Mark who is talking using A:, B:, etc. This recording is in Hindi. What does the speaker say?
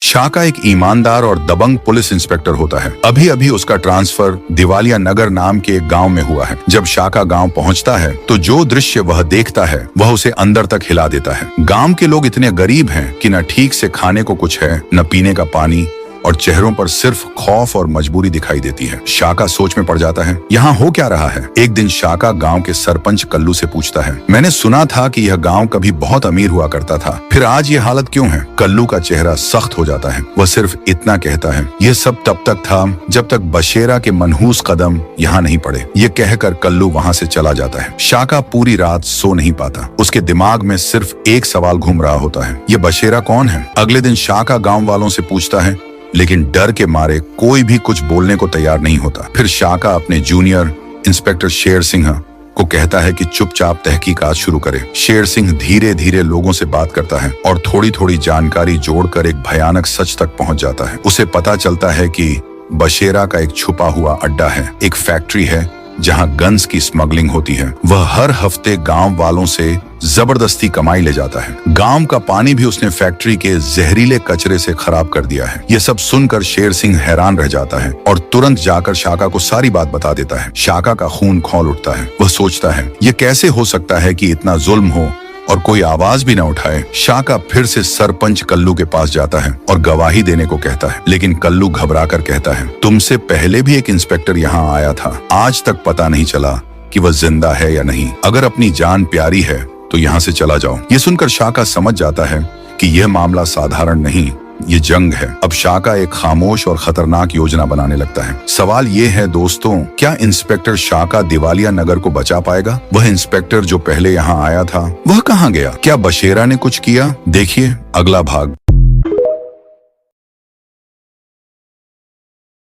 A: शाका एक ईमानदार और दबंग पुलिस इंस्पेक्टर होता है। अभी अभी उसका ट्रांसफर दिवालिया नगर नाम के एक गांव में हुआ है। जब शाका गांव पहुंचता है तो जो दृश्य वह देखता है वह उसे अंदर तक हिला देता है। गांव के लोग इतने गरीब हैं कि न ठीक से खाने को कुछ है, न पीने का पानी, और चेहरों पर सिर्फ खौफ और मजबूरी दिखाई देती है। शाका सोच में पड़ जाता है, यहाँ हो क्या रहा है। एक दिन शाका गांव के सरपंच कल्लू से पूछता है, मैंने सुना था कि यह गांव कभी बहुत अमीर हुआ करता था, फिर आज ये हालत क्यों है। कल्लू का चेहरा सख्त हो जाता है। वह सिर्फ इतना कहता है, यह सब तब तक था जब तक बशेरा के मनहूस कदम यहाँ नहीं पड़े। ये कहकर कल्लू वहाँ से चला जाता है। शाका पूरी रात सो नहीं पाता। उसके दिमाग में सिर्फ एक सवाल घूम रहा होता है, ये बशेरा कौन है। अगले दिन शाका गाँव वालों से पूछता है, लेकिन डर के मारे कोई भी कुछ बोलने को तैयार नहीं होता। फिर शाका अपने जूनियर इंस्पेक्टर शेर सिंह को कहता है कि चुपचाप तहकीकात शुरू करे। शेर सिंह धीरे धीरे लोगों से बात करता है और थोड़ी थोड़ी जानकारी जोड़कर एक भयानक सच तक पहुंच जाता है। उसे पता चलता है कि बशेरा का एक छुपा हुआ अड्डा है, एक फैक्ट्री है जहां गन्स की स्मगलिंग होती है। वह हर हफ्ते गांव वालों से जबरदस्ती कमाई ले जाता है। गांव का पानी भी उसने फैक्ट्री के जहरीले कचरे से खराब कर दिया है। ये सब सुनकर शेर सिंह हैरान रह जाता है और तुरंत जाकर शाका को सारी बात बता देता है। शाका का खून खौल उठता है। वह सोचता है, ये कैसे हो सकता है कि इतना जुल्म हो और कोई आवाज भी न उठाए। शाका फिर से सरपंच कल्लू के पास जाता है और गवाही देने को कहता है, लेकिन कल्लू घबराकर कहता है, तुमसे पहले भी एक इंस्पेक्टर यहाँ आया था, आज तक पता नहीं चला कि वह जिंदा है या नहीं। अगर अपनी जान प्यारी है तो यहाँ से चला जाओ। ये सुनकर शाका समझ जाता है कि यह मामला साधारण नहीं, ये जंग है। अब शाका एक खामोश और खतरनाक योजना बनाने लगता है। सवाल ये है दोस्तों, क्या इंस्पेक्टर शाका दिवालिया नगर को बचा पाएगा। वह इंस्पेक्टर जो पहले यहाँ आया था वह कहाँ गया। क्या बशेरा ने कुछ किया। देखिए अगला भाग।